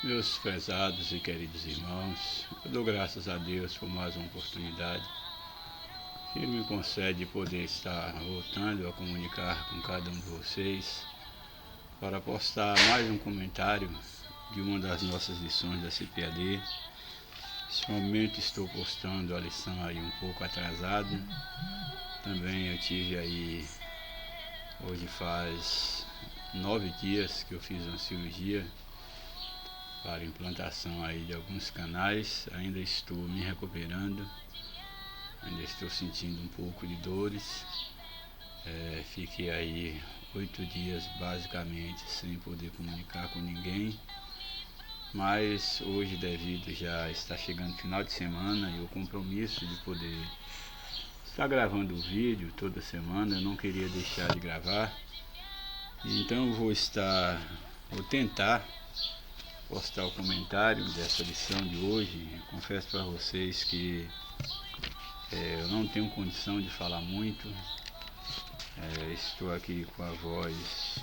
Meus prezados e queridos irmãos, eu dou graças a Deus por mais uma oportunidade que Ele me concede poder estar voltando a comunicar com cada um de vocês para postar mais um comentário de uma das nossas lições da CPAD. Neste momento estou postando a lição aí um pouco atrasada. Também eu tive aí, hoje faz 9 dias que eu fiz uma cirurgia para implantação aí de alguns canais. Ainda estou me recuperando, ainda estou sentindo um pouco de dores. Fiquei aí 8 dias basicamente sem poder comunicar com ninguém, mas hoje, devido já estar chegando final de semana e o compromisso de poder estar gravando o vídeo toda semana, eu não queria deixar de gravar. Então eu vou tentar postar o comentário dessa lição de hoje. Confesso para vocês que eu não tenho condição de falar muito. Estou aqui com a voz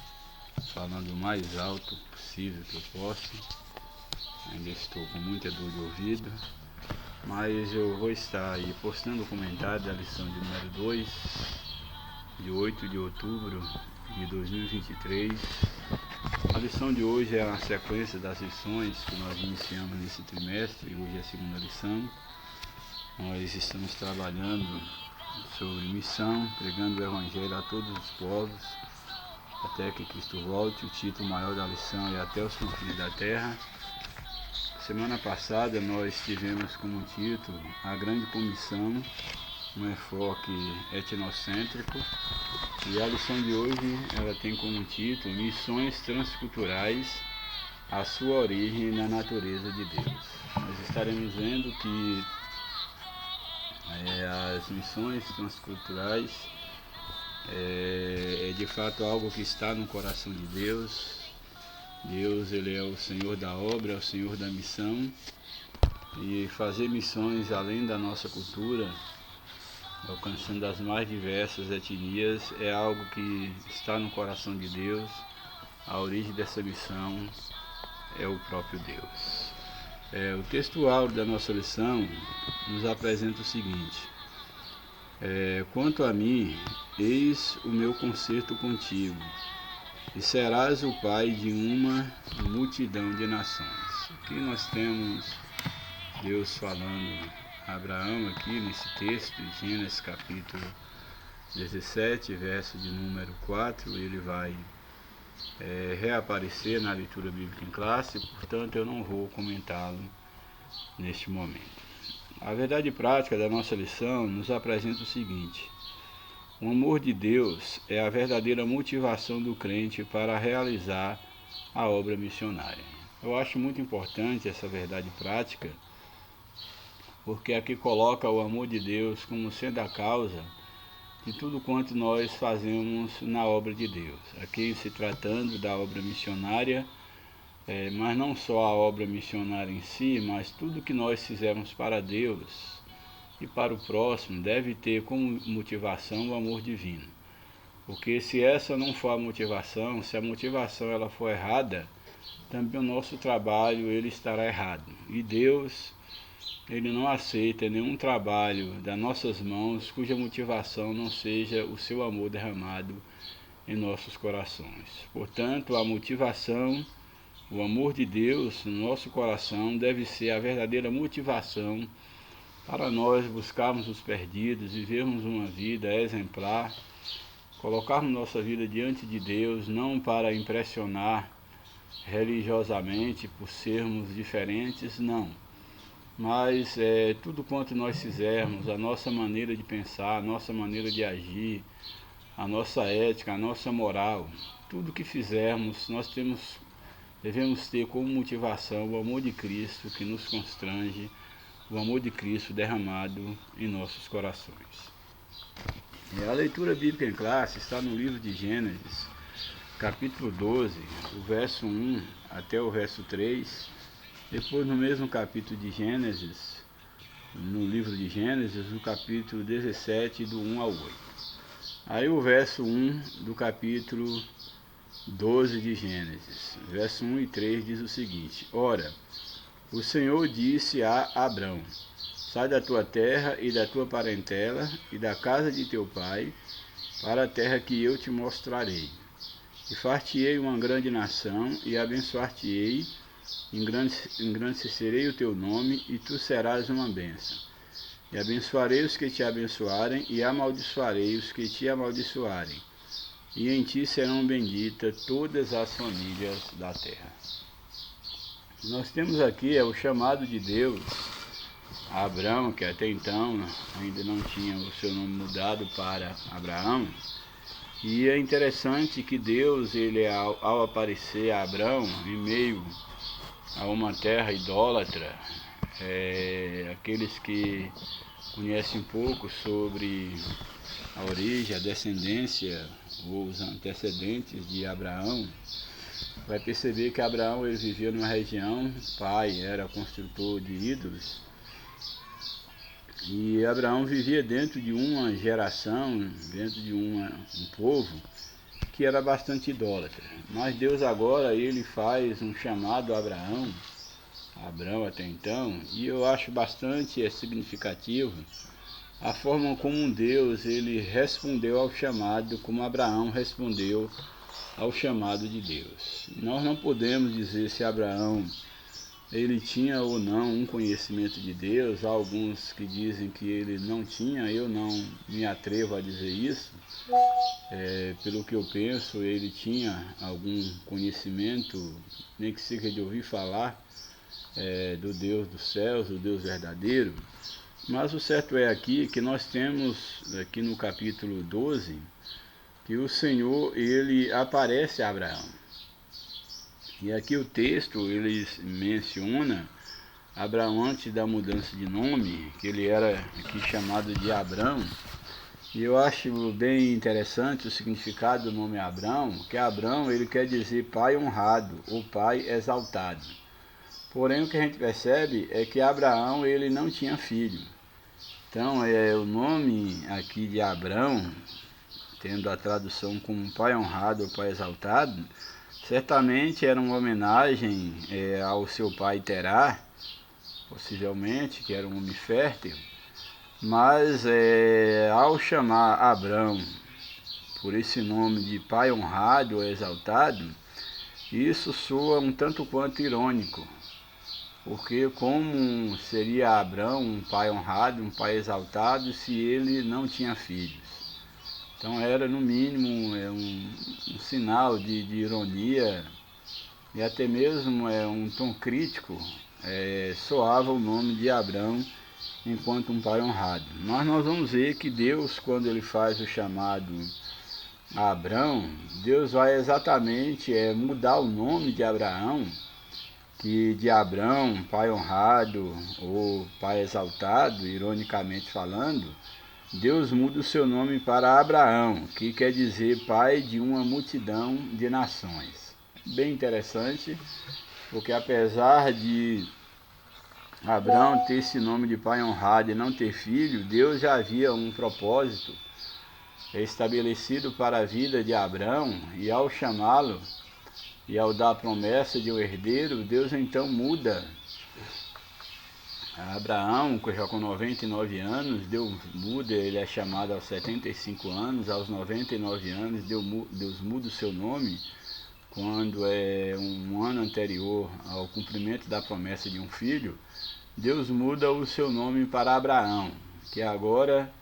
falando o mais alto possível que eu posso. Ainda estou com muita dor de ouvido, mas eu vou estar aí postando o comentário da lição de número 2, de 8 de outubro de 2023. A lição de hoje é uma sequência das lições que nós iniciamos nesse trimestre, e hoje é a segunda lição. Nós estamos trabalhando sobre missão, pregando o Evangelho a todos os povos, até que Cristo volte. O título maior da lição é Até os Confins da Terra. Semana passada nós tivemos como título A Grande Comissão, um enfoque etnocêntrico, e a lição de hoje ela tem como título Missões Transculturais, a sua origem na natureza de Deus. Nós estaremos vendo que as missões transculturais é de fato algo que está no coração de Deus. Deus, Ele é o Senhor da obra, é o Senhor da missão, e fazer missões além da nossa cultura, alcançando as mais diversas etnias, é algo que está no coração de Deus. A origem dessa missão é o próprio Deus. O texto áureo da nossa lição nos apresenta o seguinte: quanto a mim, eis o meu concerto contigo, e serás o pai de uma multidão de nações. Aqui nós temos Deus falando a Abraão aqui nesse texto, de Gênesis capítulo 17, verso de número 4. Ele vai reaparecer na leitura bíblica em classe, portanto eu não vou comentá-lo neste momento. A verdade prática da nossa lição nos apresenta o seguinte: o amor de Deus é a verdadeira motivação do crente para realizar a obra missionária. Eu acho muito importante essa verdade prática, porque aqui coloca o amor de Deus como sendo a causa de tudo quanto nós fazemos na obra de Deus. Aqui se tratando da obra missionária, mas não só a obra missionária em si, mas tudo que nós fizermos para Deus e para o próximo deve ter como motivação o amor divino. Porque se essa não for a motivação, se a motivação ela for errada, também o nosso trabalho ele estará errado. E Deus, Ele não aceita nenhum trabalho das nossas mãos cuja motivação não seja o seu amor derramado em nossos corações. Portanto, a motivação, o amor de Deus no nosso coração deve ser a verdadeira motivação para nós buscarmos os perdidos, vivermos uma vida exemplar, colocarmos nossa vida diante de Deus, não para impressionar religiosamente por sermos diferentes, não. Mas tudo quanto nós fizermos, a nossa maneira de pensar, a nossa maneira de agir, a nossa ética, a nossa moral, tudo que fizermos, devemos ter como motivação o amor de Cristo que nos constrange, o amor de Cristo derramado em nossos corações. A leitura bíblica em classe está no livro de Gênesis, capítulo 12, o verso 1 até o verso 3. Depois, no mesmo capítulo de Gênesis, no livro de Gênesis, no capítulo 17, do 1 ao 8. Aí o verso 1 do capítulo 12 de Gênesis, verso 1 e 3 diz o seguinte: Ora, o Senhor disse a Abrão: Sai da tua terra e da tua parentela e da casa de teu pai, para a terra que eu te mostrarei. E far-te-ei uma grande nação, e abençoar-te-ei, engrandecerei o teu nome, e tu serás uma bênção. E abençoarei os que te abençoarem, e amaldiçoarei os que te amaldiçoarem. E em ti serão benditas todas as famílias da terra. Nós temos aqui o chamado de Deus a Abrão, que até então ainda não tinha o seu nome mudado para Abraão. E é interessante que Deus, ao aparecer a Abrão em meio a uma terra idólatra, aqueles que conhecem um pouco sobre a origem, a descendência ou os antecedentes de Abraão, vai perceber que Abraão ele vivia numa região, o pai era construtor de ídolos, e Abraão vivia dentro de uma geração, dentro de um povo que era bastante idólatra. Mas Deus agora ele faz um chamado a Abraão até então, e eu acho bastante significativo a forma como Deus ele respondeu ao chamado, como Abraão respondeu ao chamado de Deus. Nós não podemos dizer se Abraão ele tinha ou não um conhecimento de Deus. Há alguns que dizem que ele não tinha, eu não me atrevo a dizer isso. Pelo que eu penso, ele tinha algum conhecimento, nem que seja de ouvir falar do Deus dos céus, do Deus verdadeiro. Mas o certo é aqui que nós temos, aqui no capítulo 12, que o Senhor ele aparece a Abraão. E aqui o texto ele menciona Abraão antes da mudança de nome, que ele era aqui chamado de Abrão. E eu acho bem interessante o significado do nome Abrão, que Abrão ele quer dizer pai honrado ou pai exaltado. Porém o que a gente percebe é que Abraão ele não tinha filho. Então o nome aqui de Abrão, tendo a tradução como pai honrado ou pai exaltado, certamente era uma homenagem ao seu pai Terá, possivelmente, que era um homem fértil. Mas ao chamar Abrão por esse nome de pai honrado ou exaltado, isso soa um tanto quanto irônico, porque como seria Abrão um pai honrado, um pai exaltado, se ele não tinha filhos? Então era no mínimo um sinal de ironia e até mesmo um tom crítico, soava o nome de Abrão enquanto um pai honrado. Mas nós vamos ver que Deus, quando ele faz o chamado a Abrão, Deus vai exatamente mudar o nome de Abraão, que de Abrão, pai honrado ou pai exaltado, ironicamente falando, Deus muda o seu nome para Abraão, que quer dizer pai de uma multidão de nações. Bem interessante, porque apesar de Abraão ter esse nome de pai honrado e não ter filho, Deus já havia um propósito estabelecido para a vida de Abraão, e ao chamá-lo e ao dar a promessa de um herdeiro, Deus então muda Abraão, que já com 99 anos, Deus muda, ele é chamado aos 75 anos, aos 99 anos, Deus muda o seu nome, quando é um ano anterior ao cumprimento da promessa de um filho, Deus muda o seu nome para Abraão, que agora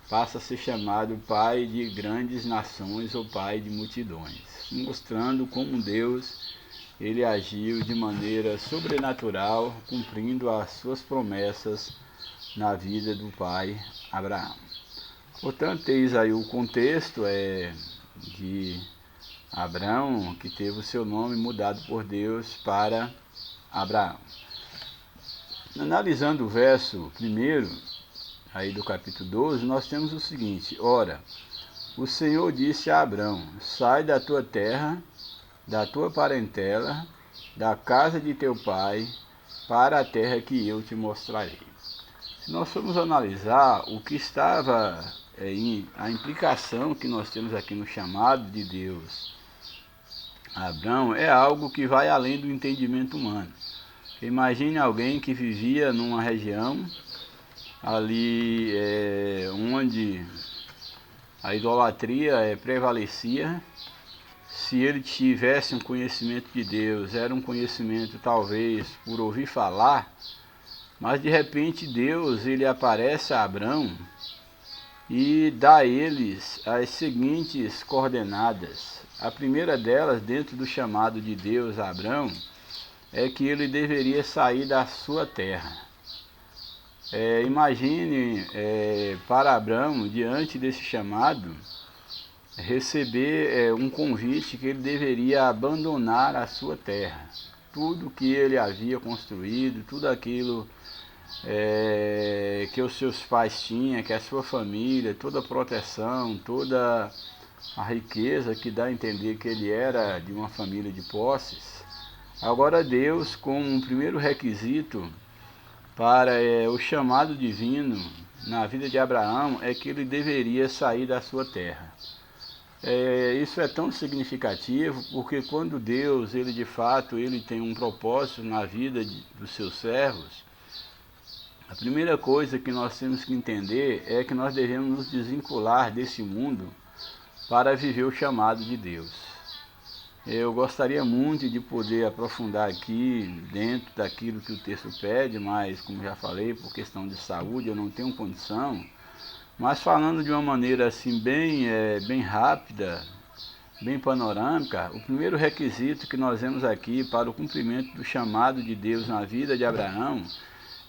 passa a ser chamado pai de grandes nações ou pai de multidões, mostrando como Deus ele agiu de maneira sobrenatural, cumprindo as suas promessas na vida do pai Abraão. Portanto, eis aí o contexto de Abraão, que teve o seu nome mudado por Deus para Abraão. Analisando o verso 1 aí do capítulo 12, nós temos o seguinte: Ora, o Senhor disse a Abrão: Sai da tua terra, da tua parentela, da casa de teu pai, para a terra que eu te mostrarei. Se nós formos analisar o que a implicação que nós temos aqui no chamado de Deus Abrão é algo que vai além do entendimento humano. Imagine alguém que vivia numa região ali onde a idolatria prevalecia. Se ele tivesse um conhecimento de Deus, era um conhecimento talvez por ouvir falar, mas de repente Deus ele aparece a Abrão e dá a eles as seguintes coordenadas. A primeira delas, dentro do chamado de Deus a Abrão, é que ele deveria sair da sua terra. Imagine para Abrão, diante desse chamado, receber um convite que ele deveria abandonar a sua terra. Tudo que ele havia construído, tudo aquilo que os seus pais tinham, que a sua família, toda a proteção, toda a riqueza que dá a entender que ele era de uma família de posses. Agora Deus, como um primeiro requisito para o chamado divino na vida de Abraão, é que ele deveria sair da sua terra. Isso é tão significativo porque quando Deus, ele de fato, ele tem um propósito na vida dos seus servos, a primeira coisa que nós temos que entender é que nós devemos nos desvincular desse mundo para viver o chamado de Deus. Eu gostaria muito de poder aprofundar aqui dentro daquilo que o texto pede, mas como já falei, por questão de saúde eu não tenho condição. Mas falando de uma maneira assim bem rápida, bem panorâmica, o primeiro requisito que nós vemos aqui para o cumprimento do chamado de Deus na vida de Abraão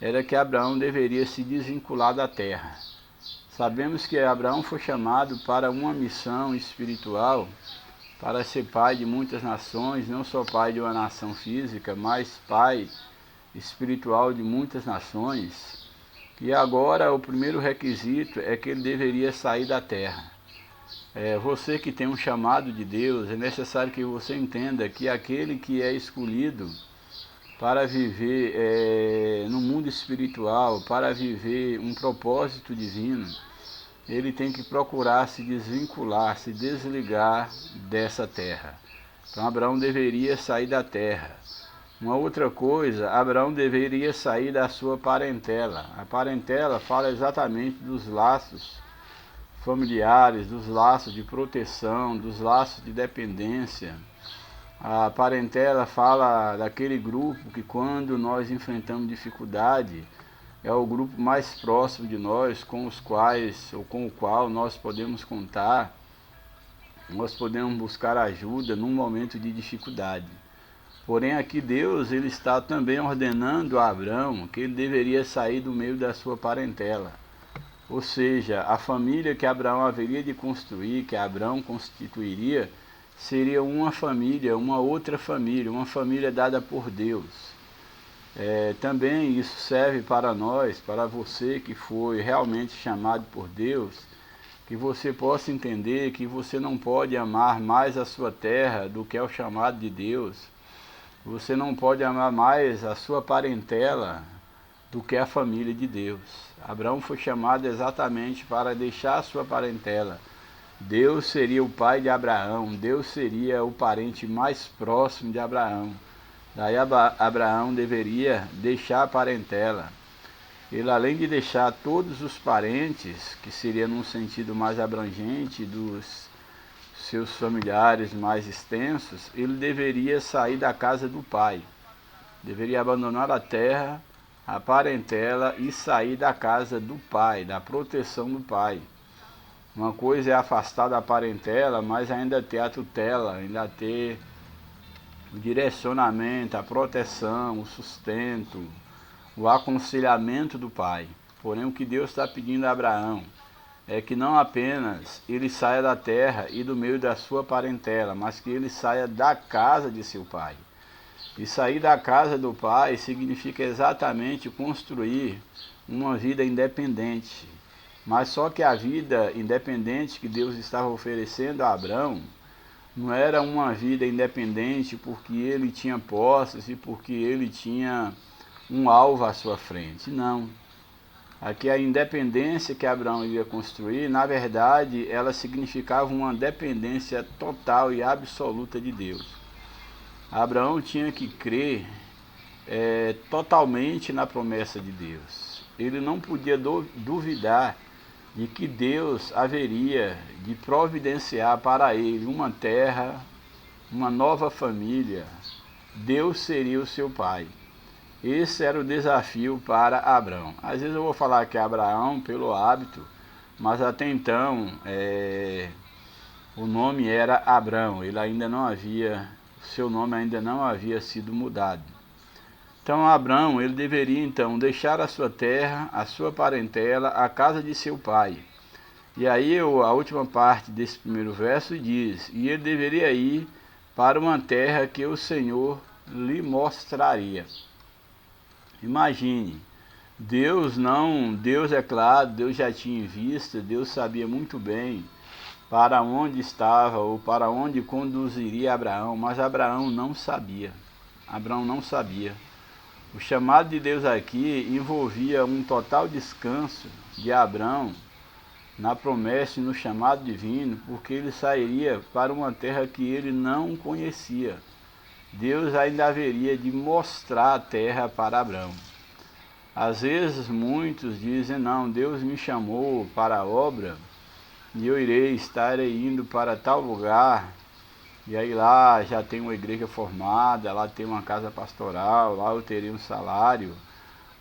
era que Abraão deveria se desvincular da terra. Sabemos que Abraão foi chamado para uma missão espiritual, para ser pai de muitas nações, não só pai de uma nação física, mas pai espiritual de muitas nações. E agora o primeiro requisito é que ele deveria sair da terra. Você que tem um chamado de Deus, é necessário que você entenda que aquele que é escolhido para viver no mundo espiritual, para viver um propósito divino, ele tem que procurar se desvincular, se desligar dessa terra. Então Abraão deveria sair da terra. Uma outra coisa, Abraão deveria sair da sua parentela. A parentela fala exatamente dos laços familiares, dos laços de proteção, dos laços de dependência. A parentela fala daquele grupo que quando nós enfrentamos dificuldade, é o grupo mais próximo de nós, com os quais ou com o qual nós podemos contar, nós podemos buscar ajuda num momento de dificuldade. Porém aqui Deus ele está também ordenando a Abraão que ele deveria sair do meio da sua parentela. Ou seja, a família que Abraão haveria de construir, que Abraão constituiria, seria uma família, uma outra família, uma família dada por Deus. Também isso serve para nós, para você que foi realmente chamado por Deus, que você possa entender que você não pode amar mais a sua terra do que é o chamado de Deus. Você não pode amar mais a sua parentela do que a família de Deus. Abraão foi chamado exatamente para deixar a sua parentela. Deus seria o pai de Abraão, Deus seria o parente mais próximo de Abraão. Daí Abraão deveria deixar a parentela. Ele, além de deixar todos os parentes, que seria num sentido mais abrangente dos seus familiares mais extensos, ele deveria sair da casa do pai. Deveria abandonar a terra, a parentela e sair da casa do pai, da proteção do pai. Uma coisa é afastar da parentela, mas ainda ter a tutela, ainda ter o direcionamento, a proteção, o sustento, o aconselhamento do pai. Porém, o que Deus está pedindo a Abraão é que não apenas ele saia da terra e do meio da sua parentela, mas que ele saia da casa de seu pai. E sair da casa do pai significa exatamente construir uma vida independente. Mas só que a vida independente que Deus estava oferecendo a Abraão não era uma vida independente porque ele tinha posses e porque ele tinha um alvo à sua frente. Não. Aqui a independência que Abraão iria construir, na verdade, ela significava uma dependência total e absoluta de Deus. Abraão tinha que crer totalmente na promessa de Deus. Ele não podia duvidar de que Deus haveria de providenciar para ele uma terra, uma nova família. Deus seria o seu pai. Esse era o desafio para Abraão. Às vezes eu vou falar que Abraão, pelo hábito, mas até então o nome era Abrão. Ele ainda não havia, seu nome ainda não havia sido mudado. Então Abrão, ele deveria então deixar a sua terra, a sua parentela, a casa de seu pai. E aí a última parte desse primeiro verso diz: e ele deveria ir para uma terra que o Senhor lhe mostraria. Imagine, Deus é claro, Deus já tinha em vista, Deus sabia muito bem para onde estava ou para onde conduziria Abraão, mas Abraão não sabia. Abraão não sabia. O chamado de Deus aqui envolvia um total descanso de Abraão na promessa e no chamado divino, porque ele sairia para uma terra que ele não conhecia. Deus ainda haveria de mostrar a terra para Abraão. Às vezes muitos dizem: não, Deus me chamou para a obra e eu estarei indo para tal lugar, e aí lá já tem uma igreja formada, lá tem uma casa pastoral, lá eu terei um salário,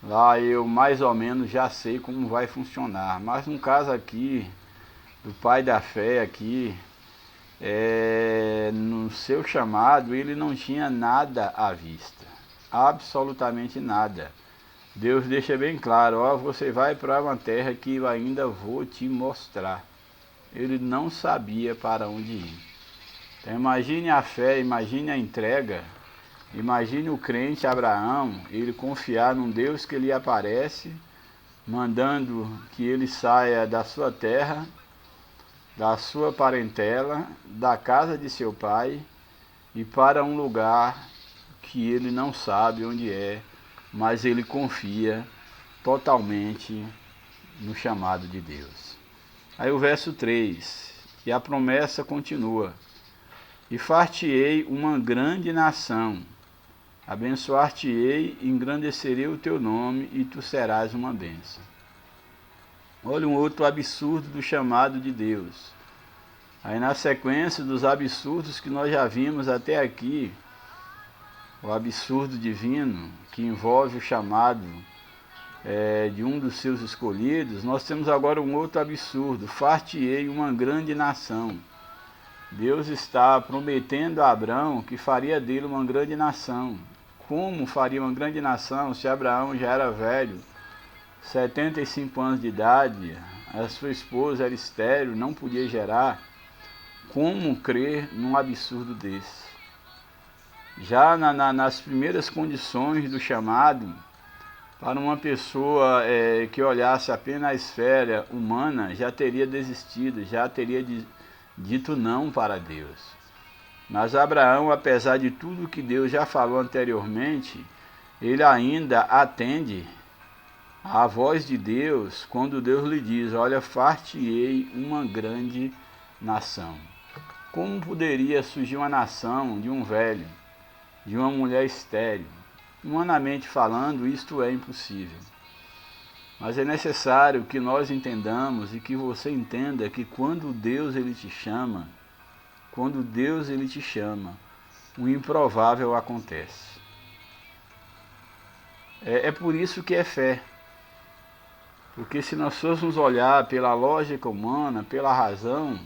lá eu mais ou menos já sei como vai funcionar. Mas no caso aqui, do pai da fé aqui, no seu chamado, ele não tinha nada à vista, absolutamente nada. Deus deixa bem claro: ó, você vai para uma terra que eu ainda vou te mostrar. Ele não sabia para onde ir. Então imagine a fé, imagine a entrega, imagine o crente Abraão, ele confiar num Deus que lhe aparece, mandando que ele saia da sua terra, da sua parentela, da casa de seu pai, e para um lugar que ele não sabe onde é, mas ele confia totalmente no chamado de Deus. Aí o verso 3, e a promessa continua: e far-te-ei uma grande nação, abençoar-te-ei, engrandecerei o teu nome, e tu serás uma bênção. Olha um outro absurdo do chamado de Deus. Aí na sequência dos absurdos que nós já vimos até aqui, o absurdo divino, que envolve o chamado de um dos seus escolhidos, nós temos agora um outro absurdo: far-te-ei uma grande nação. Deus está prometendo a Abraão que faria dele uma grande nação. Como faria uma grande nação se Abraão já era velho, 75 anos de idade, a sua esposa era estéril, não podia gerar? Como crer num absurdo desse? Já nas primeiras condições do chamado, para uma pessoa que olhasse apenas a esfera humana, já teria desistido, já teria dito não para Deus. Mas Abraão, apesar de tudo que Deus já falou anteriormente, ele ainda atende à voz de Deus quando Deus lhe diz: olha, far-te-ei uma grande nação. Como poderia surgir uma nação de um velho, de uma mulher estéril? Humanamente falando, isto é impossível. Mas é necessário que nós entendamos e que você entenda que quando Deus ele te chama, o improvável acontece. É por isso que é fé. Porque se nós fôssemos olhar pela lógica humana, pela razão,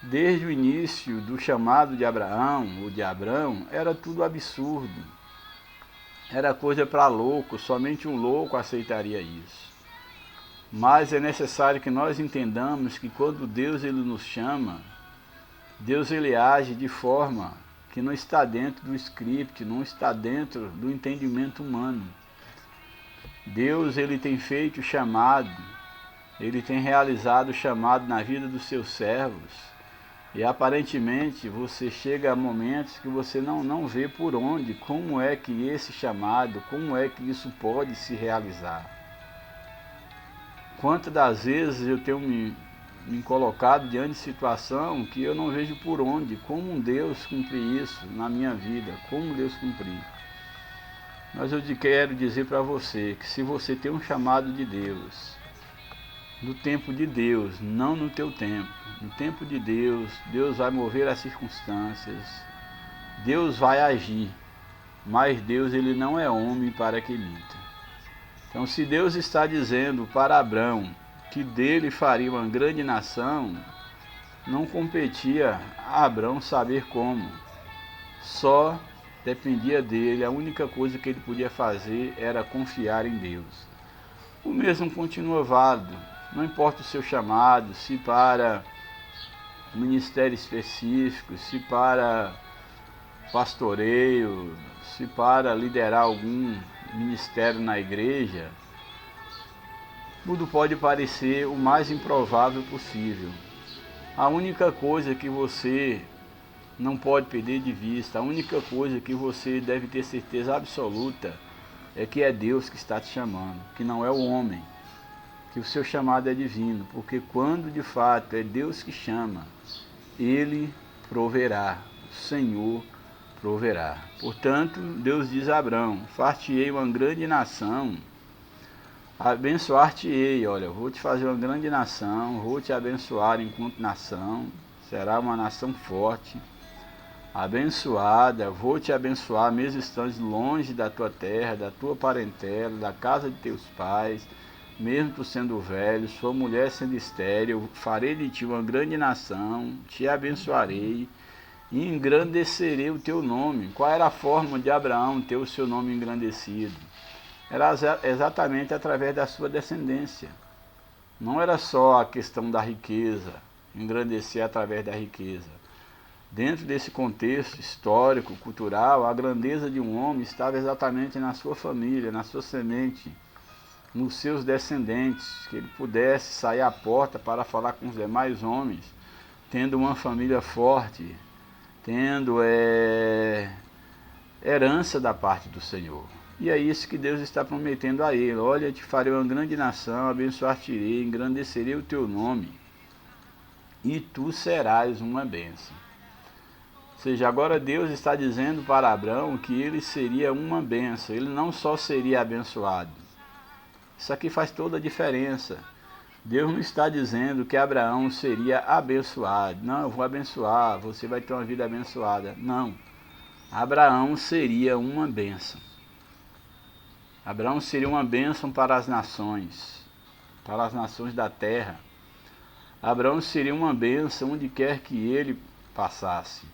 desde o início do chamado de Abraão ou de Abrão, era tudo absurdo. Era coisa para louco, somente um louco aceitaria isso. Mas é necessário que nós entendamos que quando Deus ele nos chama, Deus ele age de forma que não está dentro do script, não está dentro do entendimento humano. Deus ele tem feito o chamado, ele tem realizado o chamado na vida dos seus servos, e aparentemente você chega a momentos que você não vê por onde, como é que esse chamado, como é que isso pode se realizar. Quantas das vezes eu tenho me colocado diante de situação que eu não vejo por onde, como Deus cumprir isso na minha vida, como Deus cumprir. Mas eu quero dizer para você que se você tem um chamado de Deus, no tempo de Deus, não no teu tempo, no tempo de Deus, Deus vai mover as circunstâncias, Deus vai agir, mas Deus ele não é homem para que minta. Então se Deus está dizendo para Abrão que dele faria uma grande nação, não competia a Abrão saber como, só dependia dele, a única coisa que ele podia fazer era confiar em Deus. O mesmo continua válido, não importa o seu chamado, se para ministério específico, se para pastoreio, se para liderar algum ministério na igreja, tudo pode parecer o mais improvável possível. A única coisa que você não pode perder de vista, a única coisa que você deve ter certeza absoluta é que é Deus que está te chamando, que não é o homem, que o seu chamado é divino, porque quando de fato é Deus que chama, Ele proverá, o Senhor proverá. Portanto, Deus diz a Abrão, far-te-ei uma grande nação, abençoar-te-ei, olha, vou te fazer uma grande nação, vou te abençoar enquanto nação, será uma nação forte, abençoada, vou te abençoar mesmo estando longe da tua terra, da tua parentela, da casa de teus pais, mesmo tu sendo velho, sua mulher sendo estéril, farei de ti uma grande nação, te abençoarei e engrandecerei o teu nome. Qual era a forma de Abraão ter o seu nome engrandecido? Era exatamente através da sua descendência. Não era só a questão da riqueza, engrandecer através da riqueza. Dentro desse contexto histórico, cultural, a grandeza de um homem estava exatamente na sua família, na sua semente, nos seus descendentes, que ele pudesse sair à porta para falar com os demais homens, tendo uma família forte, tendo herança da parte do Senhor. E é isso que Deus está prometendo a ele. Olha, te farei uma grande nação, abençoar-te-ei, engrandecerei o teu nome, e tu serás uma bênção. Ou seja, agora Deus está dizendo para Abrão que ele seria uma bênção, ele não só seria abençoado. Isso aqui faz toda a diferença. Deus não está dizendo que Abraão seria abençoado. Não, eu vou abençoar, você vai ter uma vida abençoada. Não. Abraão seria uma bênção. Abraão seria uma bênção para as nações da terra. Abraão seria uma bênção onde quer que ele passasse.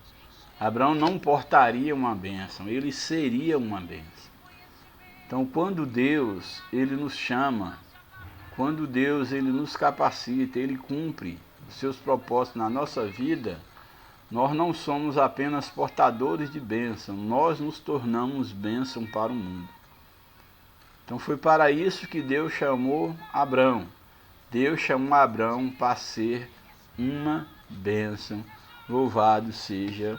Abraão não portaria uma bênção, ele seria uma bênção. Então, quando Deus ele nos chama, quando Deus ele nos capacita, ele cumpre os seus propósitos na nossa vida, nós não somos apenas portadores de bênção, nós nos tornamos bênção para o mundo. Então foi para isso que Deus chamou Abrão. Deus chamou Abrão para ser uma bênção. Louvado seja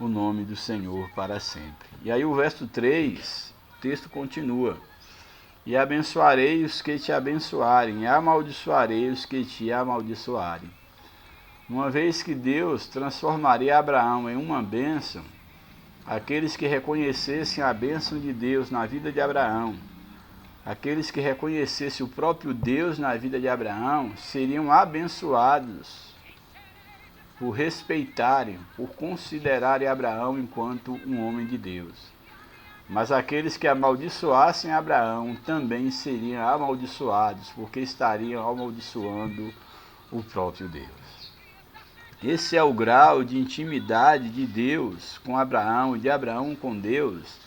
o nome do Senhor para sempre. E aí o verso 3, o texto continua. E abençoarei os que te abençoarem, e amaldiçoarei os que te amaldiçoarem. Uma vez que Deus transformaria Abraão em uma bênção, aqueles que reconhecessem a bênção de Deus na vida de Abraão, aqueles que reconhecessem o próprio Deus na vida de Abraão, seriam abençoados por respeitarem, por considerarem Abraão enquanto um homem de Deus. Mas aqueles que amaldiçoassem Abraão também seriam amaldiçoados, porque estariam amaldiçoando o próprio Deus. Esse é o grau de intimidade de Deus com Abraão e de Abraão com Deus,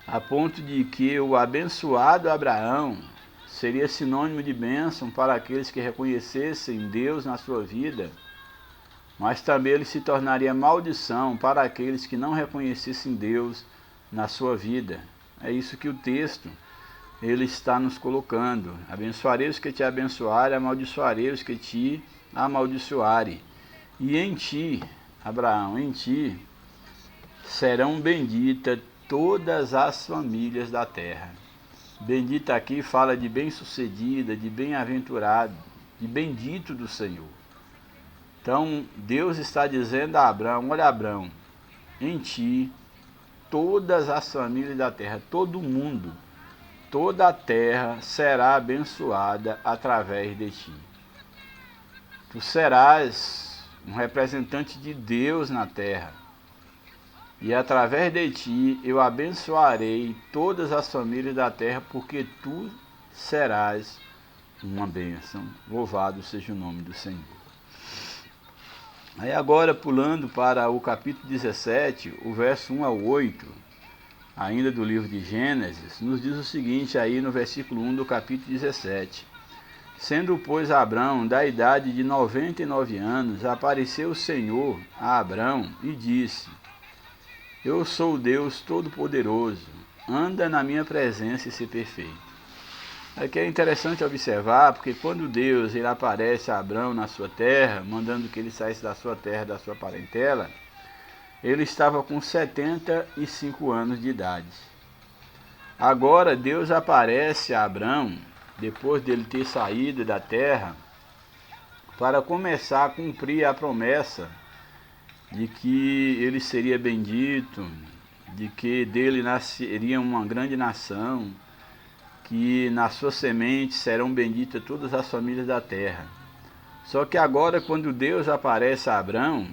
a ponto de que o abençoado Abraão seria sinônimo de bênção para aqueles que reconhecessem Deus na sua vida, mas também ele se tornaria maldição para aqueles que não reconhecessem Deus na sua vida. É isso que o texto ele está nos colocando. Abençoarei os que te abençoarem, amaldiçoarei os que te amaldiçoarem. E em ti, Abraão, em ti serão benditas todas as famílias da terra. Bendita aqui fala de bem-sucedida, de bem-aventurado, de bendito do Senhor. Então, Deus está dizendo a Abraão, olha Abraão, em ti, todas as famílias da terra, todo mundo, toda a terra será abençoada através de ti. Tu serás um representante de Deus na terra. E através de ti eu abençoarei todas as famílias da terra, porque tu serás uma bênção. Louvado seja o nome do Senhor. Aí agora, pulando para o capítulo 17, o verso 1 ao 8, ainda do livro de Gênesis, nos diz o seguinte aí no versículo 1 do capítulo 17. Sendo, pois, Abrão da idade de 99 anos, apareceu o Senhor a Abrão e disse: Eu sou o Deus Todo-Poderoso, anda na minha presença e se perfeito. Aqui é interessante observar, porque quando Deus ele aparece a Abrão na sua terra, mandando que ele saísse da sua terra, da sua parentela, ele estava com 75 anos de idade. Agora Deus aparece a Abrão, depois dele ter saído da terra, para começar a cumprir a promessa de que ele seria bendito, de que dele nasceria uma grande nação, que na sua semente serão benditas todas as famílias da terra. Só que agora, quando Deus aparece a Abrão,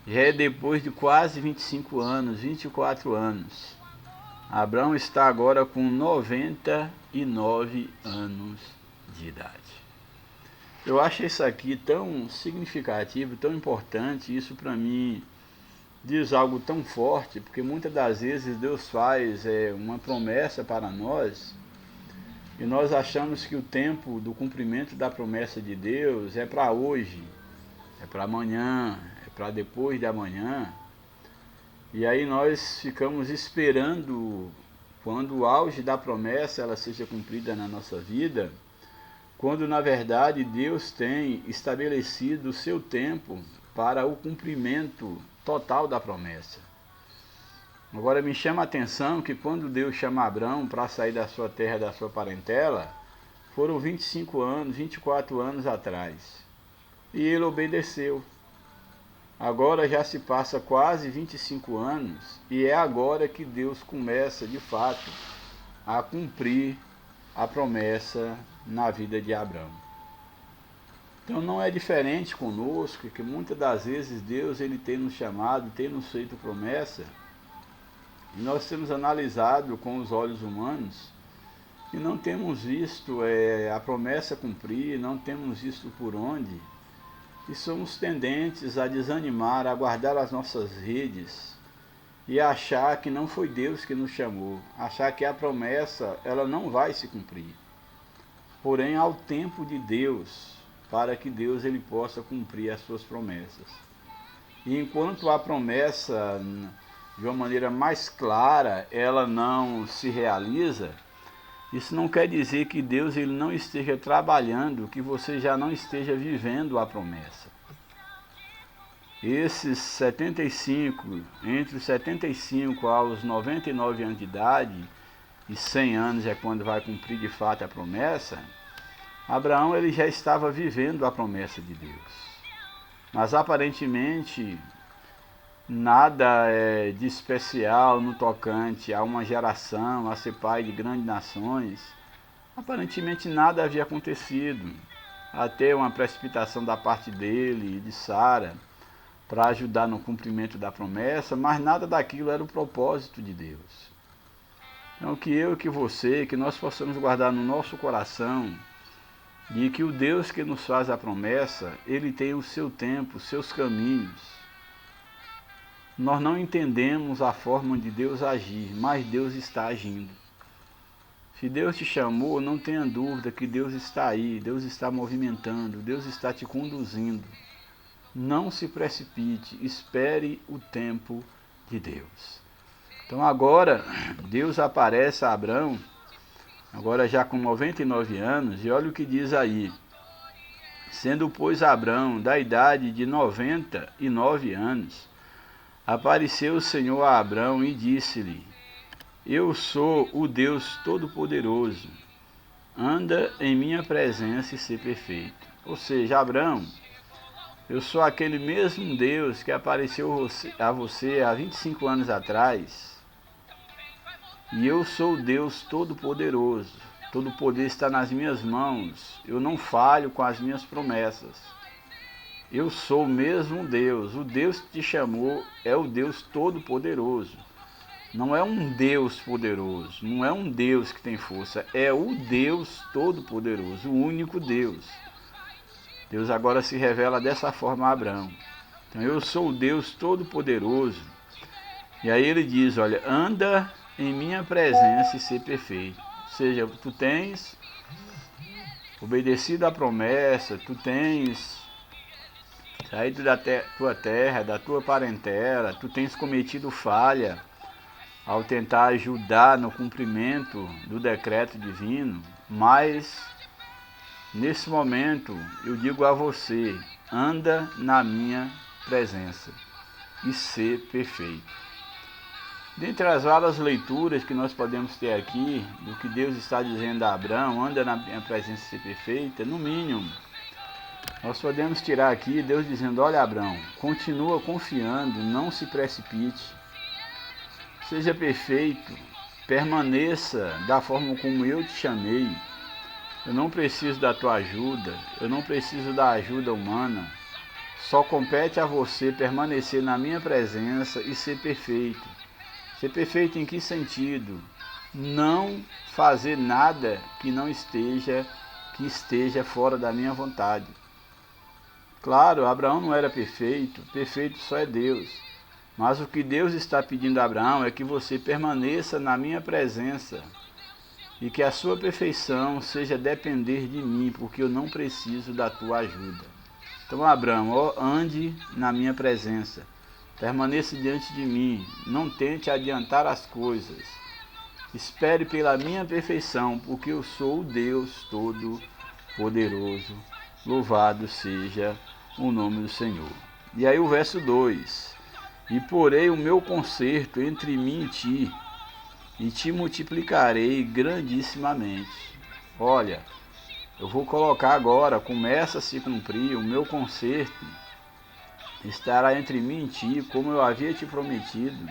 já é depois de quase 25 anos, 24 anos. Abrão está agora com 99 anos de idade. Eu acho isso aqui tão significativo, tão importante, isso para mim diz algo tão forte, porque muitas das vezes Deus faz uma promessa para nós, e nós achamos que o tempo do cumprimento da promessa de Deus é para hoje, é para amanhã, é para depois de amanhã, e aí nós ficamos esperando quando o auge da promessa ela seja cumprida na nossa vida, quando na verdade Deus tem estabelecido o seu tempo para o cumprimento total da promessa. Agora me chama a atenção que quando Deus chama Abrão para sair da sua terra, da sua parentela, foram 25 anos, 24 anos atrás. E ele obedeceu. Agora já se passa quase 25 anos e é agora que Deus começa de fato a cumprir a promessa na vida de Abrão. Então não é diferente conosco, que muitas das vezes Deus ele tem nos chamado, tem nos feito promessa, e nós temos analisado com os olhos humanos e não temos visto a promessa cumprir, não temos visto por onde, e somos tendentes a desanimar, a guardar as nossas redes e achar que não foi Deus que nos chamou, achar que a promessa ela não vai se cumprir. Porém, ao tempo de Deus, para que Deus ele possa cumprir as suas promessas. E enquanto a promessa, de uma maneira mais clara, ela não se realiza, isso não quer dizer que Deus ele não esteja trabalhando, que você já não esteja vivendo a promessa. Esses 75, entre os 75 aos 99 anos de idade, e 100 anos é quando vai cumprir de fato a promessa, Abraão ele já estava vivendo a promessa de Deus. Mas aparentemente nada de especial no tocante a uma geração, a ser pai de grandes nações. Aparentemente nada havia acontecido, até uma precipitação da parte dele e de Sara para ajudar no cumprimento da promessa, mas nada daquilo era o propósito de Deus. Então que eu e que você, que nós possamos guardar no nosso coração de que o Deus que nos faz a promessa, ele tem o seu tempo, os seus caminhos. Nós não entendemos a forma de Deus agir, mas Deus está agindo. Se Deus te chamou, não tenha dúvida que Deus está aí, Deus está movimentando, Deus está te conduzindo. Não se precipite, espere o tempo de Deus. Então agora, Deus aparece a Abrão, agora já com 99 anos, e olha o que diz aí. Sendo, pois, Abrão da idade de 99 anos, apareceu o Senhor a Abrão e disse-lhe: Eu sou o Deus Todo-Poderoso, anda em minha presença e ser perfeito. Ou seja, Abrão, Eu sou aquele mesmo Deus que apareceu a você há 25 anos atrás. E eu sou o Deus Todo-Poderoso. Todo o poder está nas minhas mãos. Eu não falho com as minhas promessas. Eu sou o mesmo Deus. O Deus que te chamou é o Deus Todo-Poderoso. Não é um Deus poderoso, não é um Deus que tem força, é o Deus Todo-Poderoso, o único Deus. Deus agora se revela dessa forma a Abraão. Então eu sou o Deus Todo-Poderoso. E aí ele diz, olha, anda em minha presença e ser perfeito. Ou seja, tu tens obedecido à promessa, tu tens saído da tua terra, da tua parentela, tu tens cometido falha ao tentar ajudar no cumprimento do decreto divino, mas nesse momento eu digo a você, anda na minha presença e ser perfeito. Dentre as várias leituras que nós podemos ter aqui, do que Deus está dizendo a Abraão, anda na minha presença e ser perfeita, no mínimo, nós podemos tirar aqui Deus dizendo, olha Abraão, continua confiando, não se precipite, seja perfeito, permaneça da forma como eu te chamei. Eu não preciso da tua ajuda, eu não preciso da ajuda humana. Só compete a você permanecer na minha presença e ser perfeito. Ser perfeito em que sentido? Não fazer nada que esteja fora da minha vontade. Claro, Abraão não era perfeito, perfeito só é Deus. Mas o que Deus está pedindo a Abraão é que você permaneça na minha presença e que a sua perfeição seja depender de mim, porque eu não preciso da tua ajuda. Então, Abraão, ande na minha presença, permaneça diante de mim, não tente adiantar as coisas, espere pela minha perfeição, porque eu sou o Deus Todo-Poderoso, louvado seja o nome do Senhor. E aí o verso 2... E porei o meu conserto entre mim e te multiplicarei grandissimamente. Olha, eu vou colocar agora, começa a se cumprir, o meu conserto estará entre mim e ti, como eu havia te prometido.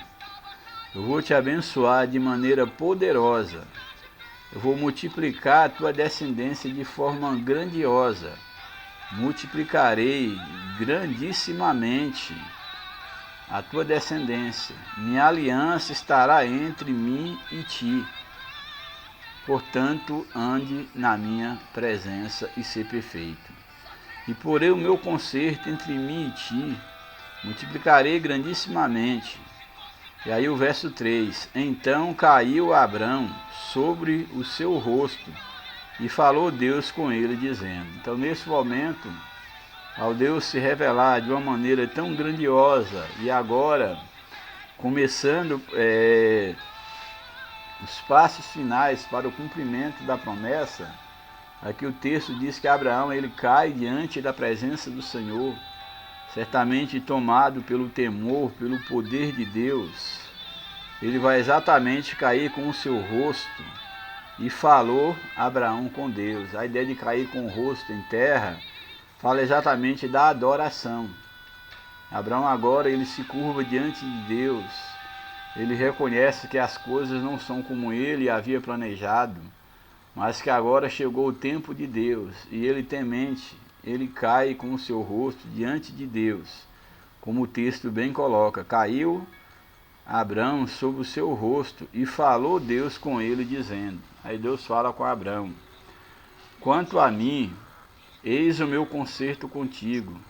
Eu vou te abençoar de maneira poderosa. Eu vou multiplicar a tua descendência de forma grandiosa. Multiplicarei grandissimamente a tua descendência. Minha aliança estará entre mim e ti. Portanto, ande na minha presença e ser perfeito. E porei o meu conserto entre mim e ti, multiplicarei grandissimamente. E aí o verso 3, então caiu Abrão sobre o seu rosto, e falou Deus com ele, dizendo. Então nesse momento, ao Deus se revelar de uma maneira tão grandiosa, e agora começando os passos finais para o cumprimento da promessa, aqui o texto diz que Abraão ele cai diante da presença do Senhor, certamente tomado pelo temor, pelo poder de Deus. Ele vai exatamente cair com o seu rosto, e falou Abraão com Deus. A ideia de cair com o rosto em terra fala exatamente da adoração. Abraão agora ele se curva diante de Deus. Ele reconhece que as coisas não são como ele havia planejado, mas que agora chegou o tempo de Deus. E ele temente, ele cai com o seu rosto diante de Deus. Como o texto bem coloca, caiu Abraão sobre o seu rosto e falou Deus com ele, dizendo. Aí Deus fala com Abraão, quanto a mim, eis o meu conserto contigo,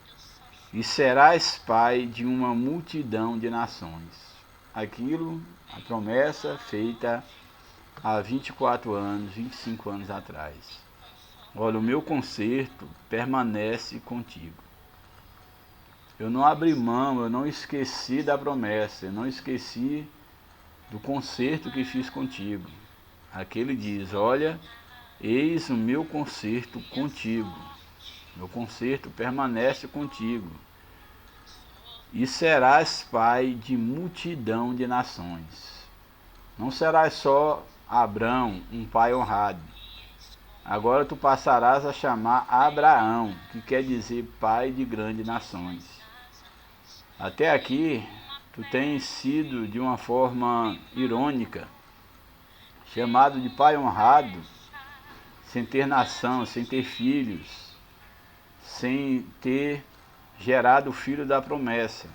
e serás pai de uma multidão de nações. Aquilo, a promessa feita há 24 anos, 25 anos atrás. Olha, o meu conserto permanece contigo. Eu não abri mão, eu não esqueci da promessa, eu não esqueci do conserto que fiz contigo. Aqui ele diz, olha, eis o meu conserto contigo. Meu conserto permanece contigo. E serás pai de multidão de nações. Não serás só Abrão, um pai honrado, agora tu passarás a chamar Abraão, que quer dizer pai de grandes nações. Até aqui, tu tens sido, de uma forma irônica, chamado de pai honrado, sem ter nação, sem ter filhos, sem ter gerado o filho da promessa.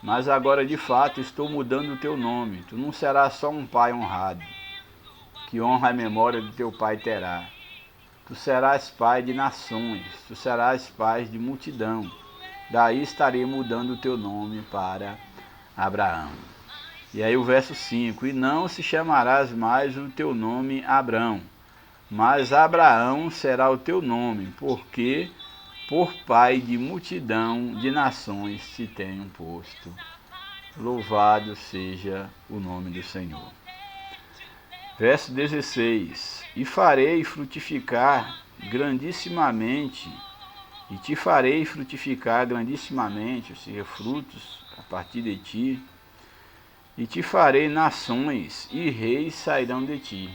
Mas agora, de fato, estou mudando o teu nome. Tu não serás só um pai honrado, que honra a memória do teu pai terá. Tu serás pai de nações, tu serás pai de multidão. Daí estarei mudando o teu nome para Abraão. E aí o verso 5, e não se chamarás mais o teu nome Abrão, mas Abraão será o teu nome, porque por pai de multidão de nações te tenho posto. Louvado seja o nome do Senhor. Verso 16, e farei frutificar grandissimamente, e te farei frutificar grandissimamente, ou seja, frutos a partir de ti, e te farei nações, e reis sairão de ti.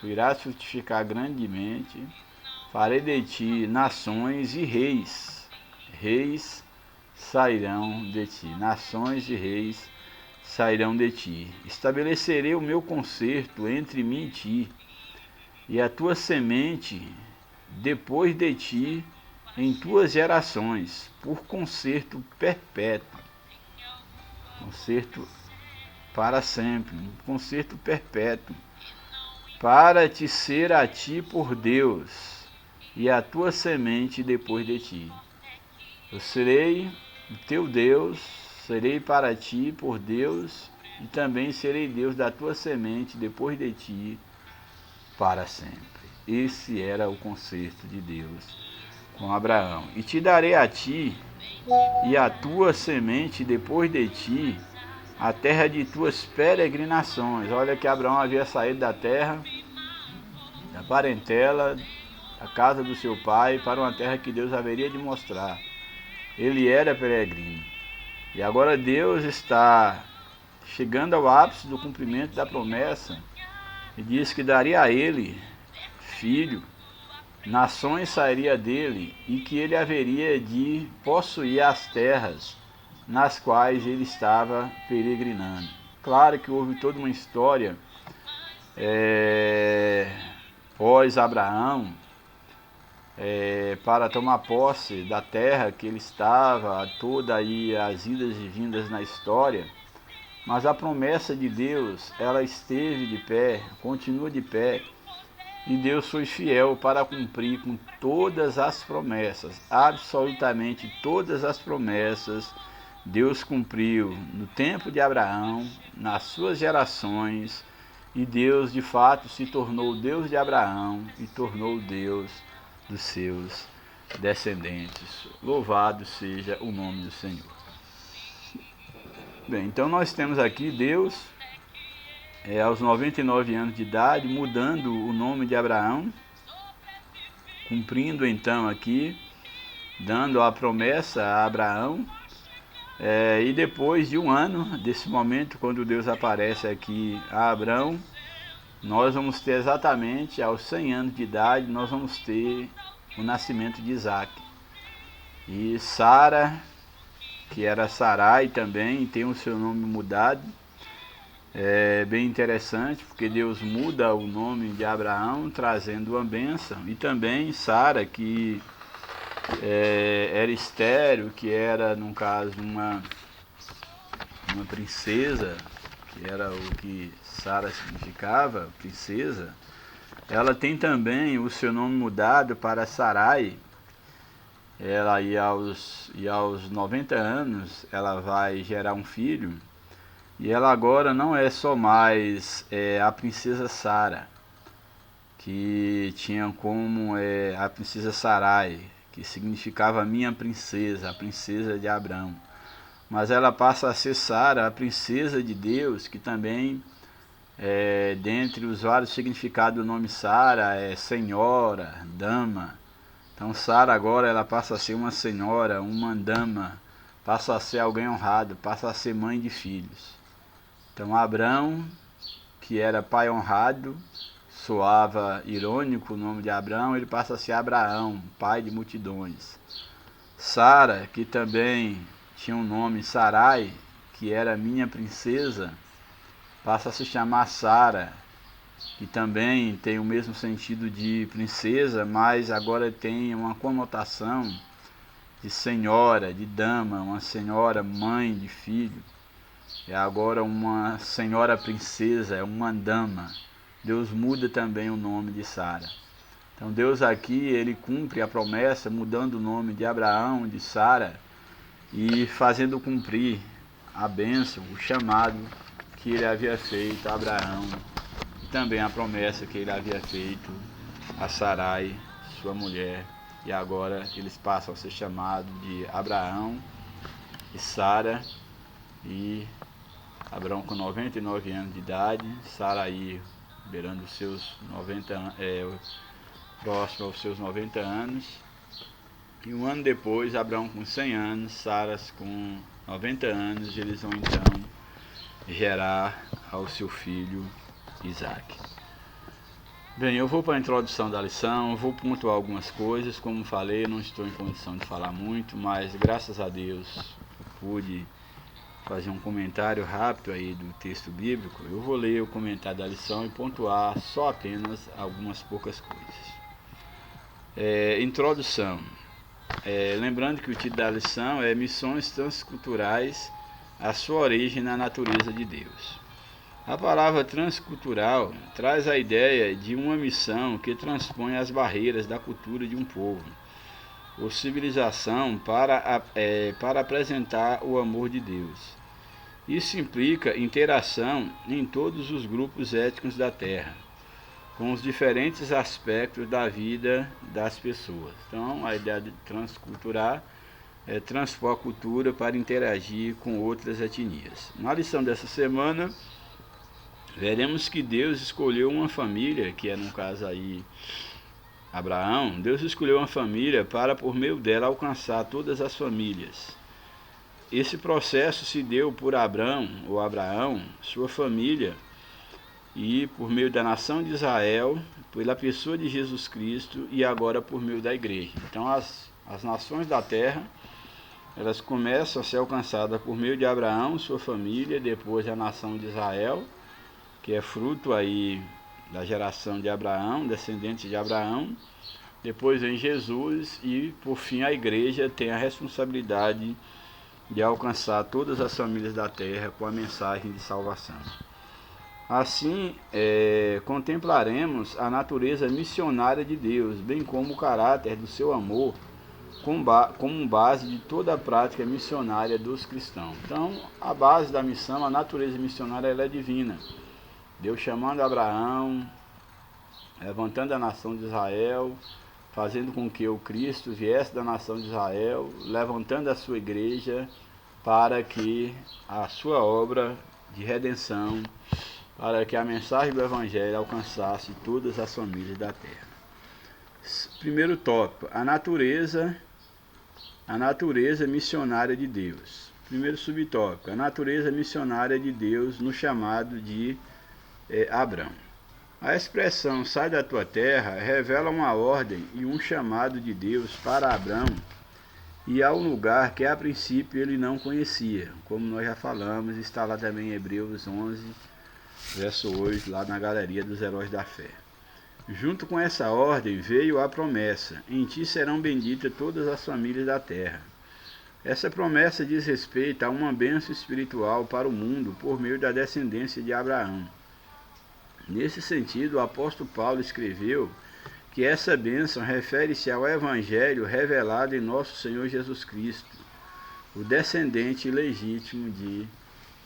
Tu irás frutificar grandemente, farei de ti nações e reis. Reis sairão de ti. Nações e reis sairão de ti. Estabelecerei o meu concerto entre mim e ti, e a tua semente depois de ti em tuas gerações, por concerto perpétuo. Concerto para sempre, um concerto perpétuo, para te ser a ti por Deus, e a tua semente depois de ti. Eu serei o teu Deus, serei para ti por Deus, e também serei Deus da tua semente depois de ti, para sempre. Esse era o concerto de Deus com Abraão. E te darei a ti e a tua semente depois de ti a terra de tuas peregrinações. Olha que Abraão havia saído da terra, da parentela, da casa do seu pai, para uma terra que Deus haveria de mostrar. Ele era peregrino. E agora Deus está chegando ao ápice do cumprimento da promessa e diz que daria a ele filho, nações sairia dele e que ele haveria de possuir as terras nas quais ele estava peregrinando. Claro que houve toda uma história pós-Abraão, para tomar posse da terra que ele estava, toda aí as idas e vindas na história, mas a promessa de Deus, ela esteve de pé, continua de pé, e Deus foi fiel para cumprir com todas as promessas, absolutamente todas as promessas. Deus cumpriu no tempo de Abraão, nas suas gerações, e Deus de fato se tornou Deus de Abraão e tornou Deus dos seus descendentes. Louvado seja o nome do Senhor. Bem, então nós temos aqui Deus, aos 99 anos de idade, mudando o nome de Abraão, cumprindo então aqui, dando a promessa a Abraão. E depois de um ano, desse momento, quando Deus aparece aqui a Abraão, nós vamos ter exatamente aos 100 anos de idade, nós vamos ter o nascimento de Isaac. E Sara, que era Sarai também, tem o seu nome mudado. É bem interessante, porque Deus muda o nome de Abraão, trazendo uma bênção. E também Sara, que era estéril, que era, no caso, uma princesa, que era o que Sara significava, princesa. Ela tem também o seu nome mudado para Sarai. Ela, e aos 90 anos, ela vai gerar um filho. E ela agora não é só mais a princesa Sara, que tinha como a princesa Sarai, que significava minha princesa, a princesa de Abraão. Mas ela passa a ser Sara, a princesa de Deus, que também, dentre os vários significados do nome Sara, é senhora, dama. Então Sara agora ela passa a ser uma senhora, uma dama, passa a ser alguém honrado, passa a ser mãe de filhos. Então Abraão, que era pai honrado, soava irônico o nome de Abrão, ele passa a ser Abraão, pai de multidões. Sara, que também tinha um nome Sarai, que era minha princesa, passa a se chamar Sara, que também tem o mesmo sentido de princesa, mas agora tem uma conotação de senhora, de dama, uma senhora mãe de filho. É agora uma senhora princesa, é uma dama. Deus muda também o nome de Sara. Então Deus aqui, ele cumpre a promessa, mudando o nome de Abraão, de Sara, e fazendo cumprir a bênção, o chamado que ele havia feito a Abraão, e também a promessa que ele havia feito a Sarai, sua mulher, e agora eles passam a ser chamados de Abraão e Sara, e Abraão com 99 anos de idade, Sara aí beirando os seus 90 anos, próximo aos seus 90 anos, e um ano depois, Abraão com 100 anos, Sara com 90 anos, eles vão então gerar ao seu filho Isaac. Bem, eu vou para a introdução da lição, eu vou pontuar algumas coisas, como falei, eu não estou em condição de falar muito, mas graças a Deus eu pude fazer um comentário rápido aí do texto bíblico. Eu vou ler o comentário da lição e pontuar só apenas algumas poucas coisas. Introdução. Lembrando que o título da lição é Missões Transculturais, a sua origem na natureza de Deus. A palavra transcultural traz a ideia de uma missão que transpõe as barreiras da cultura de um povo ou civilização para apresentar o amor de Deus. Isso implica interação em todos os grupos étnicos da Terra, com os diferentes aspectos da vida das pessoas. Então, a ideia de transculturar é transpor a cultura para interagir com outras etnias. Na lição dessa semana, veremos que Deus escolheu uma família, que é no caso aí Abraão. Deus escolheu uma família para, por meio dela, alcançar todas as famílias. Esse processo se deu por Abraão, sua família, e por meio da nação de Israel, pela pessoa de Jesus Cristo e agora por meio da igreja. Então as nações da terra, elas começam a ser alcançadas por meio de Abraão, sua família, depois a nação de Israel, que é fruto aí da geração de Abraão, descendentes de Abraão, depois vem Jesus e por fim a igreja tem a responsabilidade de alcançar todas as famílias da terra com a mensagem de salvação. Assim, contemplaremos a natureza missionária de Deus, bem como o caráter do seu amor, como base de toda a prática missionária dos cristãos. Então, a base da missão, a natureza missionária, ela é divina. Deus chamando Abraão, levantando a nação de Israel, fazendo com que o Cristo viesse da nação de Israel, levantando a sua igreja para que a sua obra de redenção, para que a mensagem do Evangelho alcançasse todas as famílias da terra. Primeiro tópico, a natureza missionária de Deus. Primeiro subtópico, a natureza missionária de Deus no chamado de Abrão. A expressão sai da tua terra revela uma ordem e um chamado de Deus para Abrão e a um lugar que a princípio ele não conhecia, como nós já falamos, está lá também em Hebreus 11, verso 8, lá na galeria dos heróis da fé. Junto com essa ordem veio a promessa, em ti serão benditas todas as famílias da terra. Essa promessa diz respeito a uma bênção espiritual para o mundo por meio da descendência de Abraão. Nesse sentido, o apóstolo Paulo escreveu que essa bênção refere-se ao Evangelho revelado em nosso Senhor Jesus Cristo, o descendente legítimo de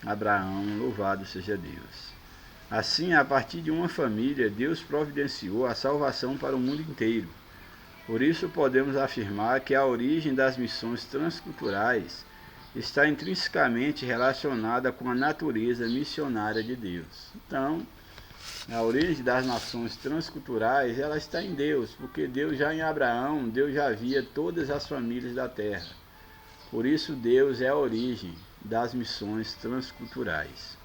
Abraão, louvado seja Deus. Assim, a partir de uma família, Deus providenciou a salvação para o mundo inteiro. Por isso, podemos afirmar que a origem das missões transculturais está intrinsecamente relacionada com a natureza missionária de Deus. Então, a origem das nações transculturais, ela está em Deus, porque Deus já em Abraão, Deus já via todas as famílias da terra. Por isso Deus é a origem das missões transculturais.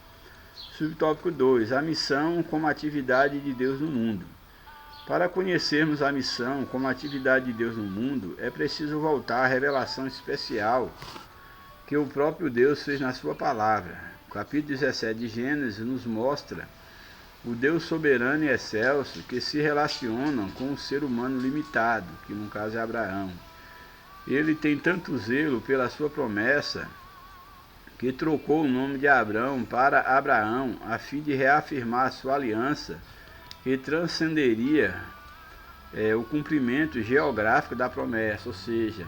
Subtópico 2. A missão como atividade de Deus no mundo. Para conhecermos a missão como atividade de Deus no mundo, é preciso voltar à revelação especial que o próprio Deus fez na sua palavra. O capítulo 17 de Gênesis nos mostra o Deus soberano e excelso que se relaciona com o ser humano limitado, que no caso é Abraão. Ele tem tanto zelo pela sua promessa que trocou o nome de Abrão para Abraão, a fim de reafirmar a sua aliança que transcenderia o cumprimento geográfico da promessa, ou seja,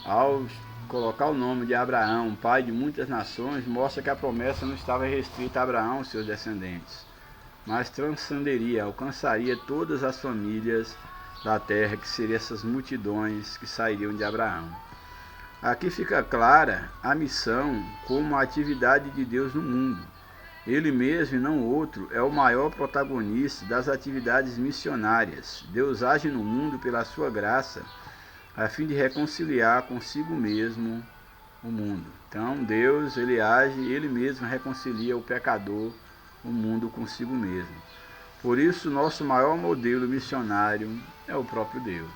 ao colocar o nome de Abraão, pai de muitas nações, mostra que a promessa não estava restrita a Abraão e seus descendentes, mas transcenderia, alcançaria todas as famílias da terra, que seriam essas multidões que sairiam de Abraão. Aqui fica clara a missão como a atividade de Deus no mundo. Ele mesmo, e não outro, é o maior protagonista das atividades missionárias. Deus age no mundo pela sua graça, a fim de reconciliar consigo mesmo o mundo. Então, Deus, ele age, ele mesmo reconcilia o pecador, o mundo consigo mesmo. Por isso, nosso maior modelo missionário é o próprio Deus.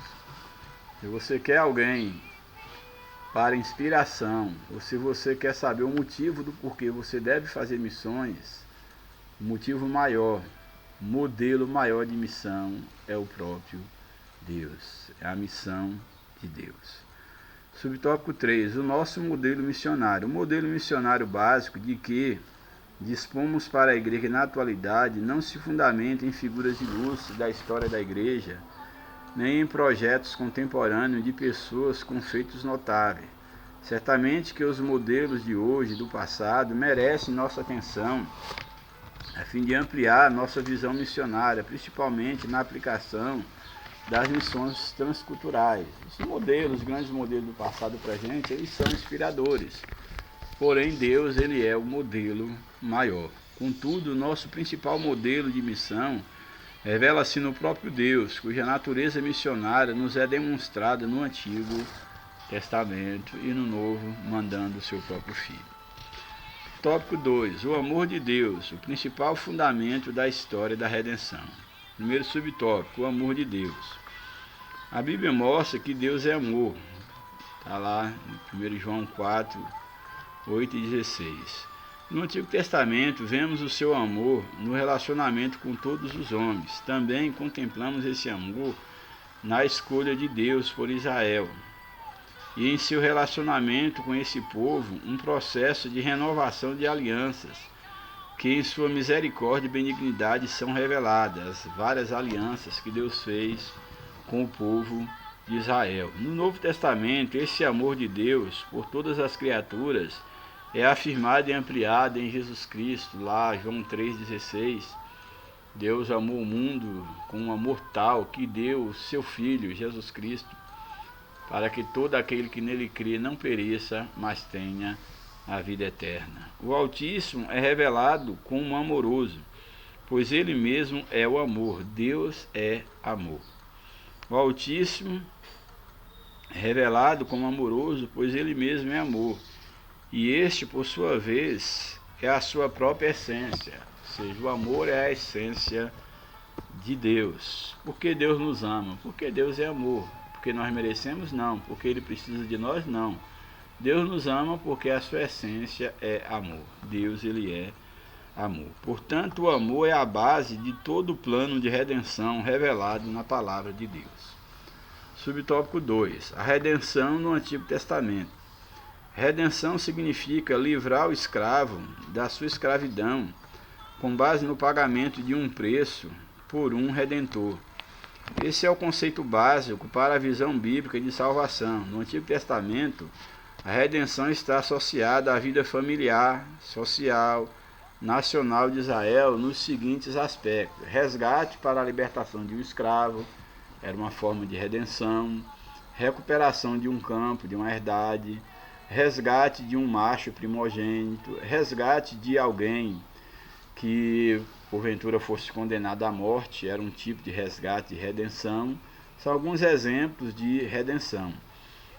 Se você quer alguém para inspiração, ou se você quer saber o motivo do porquê você deve fazer missões, o motivo maior, modelo maior de missão é o próprio Deus, é a missão de Deus. Subtópico 3, o nosso modelo missionário. O modelo missionário básico de que dispomos para a igreja na atualidade não se fundamenta em figuras ilustres da história da igreja, nem em projetos contemporâneos de pessoas com feitos notáveis. Certamente que os modelos de hoje e do passado merecem nossa atenção, a fim de ampliar nossa visão missionária, principalmente na aplicação das missões transculturais. Os modelos, os grandes modelos do passado para a gente, eles são inspiradores. Porém, Deus, ele é o modelo maior. Contudo, o nosso principal modelo de missão revela-se no próprio Deus, cuja natureza missionária nos é demonstrada no Antigo Testamento e no Novo, mandando o seu próprio Filho. Tópico 2. O amor de Deus, o principal fundamento da história da redenção. Primeiro subtópico, o amor de Deus. A Bíblia mostra que Deus é amor. Está lá em 1 João 4, 8 e 16. No Antigo Testamento, vemos o seu amor no relacionamento com todos os homens. Também contemplamos esse amor na escolha de Deus por Israel. E em seu relacionamento com esse povo, um processo de renovação de alianças, que em sua misericórdia e benignidade são reveladas, várias alianças que Deus fez com o povo de Israel. No Novo Testamento, esse amor de Deus por todas as criaturas é afirmado e ampliado em Jesus Cristo, lá João 3,16. Deus amou o mundo com um amor tal que deu o seu Filho, Jesus Cristo, para que todo aquele que nele crê não pereça, mas tenha a vida eterna. O Altíssimo é revelado como amoroso, pois ele mesmo é o amor. Deus é amor. O Altíssimo é revelado como amoroso, pois ele mesmo é amor. E este, por sua vez, é a sua própria essência. Ou seja, o amor é a essência de Deus. Por que Deus nos ama? Porque Deus é amor. Porque nós merecemos? Não. Porque ele precisa de nós? Não. Deus nos ama porque a sua essência é amor. Deus, ele é amor. Portanto, o amor é a base de todo o plano de redenção revelado na palavra de Deus. Subtópico 2. A redenção no Antigo Testamento. Redenção significa livrar o escravo da sua escravidão, com base no pagamento de um preço por um redentor. Esse é o conceito básico para a visão bíblica de salvação. No Antigo Testamento, a redenção está associada à vida familiar, social, nacional de Israel nos seguintes aspectos: resgate para a libertação de um escravo, era uma forma de redenção; recuperação de um campo, de uma herdade; resgate de um macho primogênito; resgate de alguém que porventura fosse condenado à morte, era um tipo de resgate e redenção. São alguns exemplos de redenção.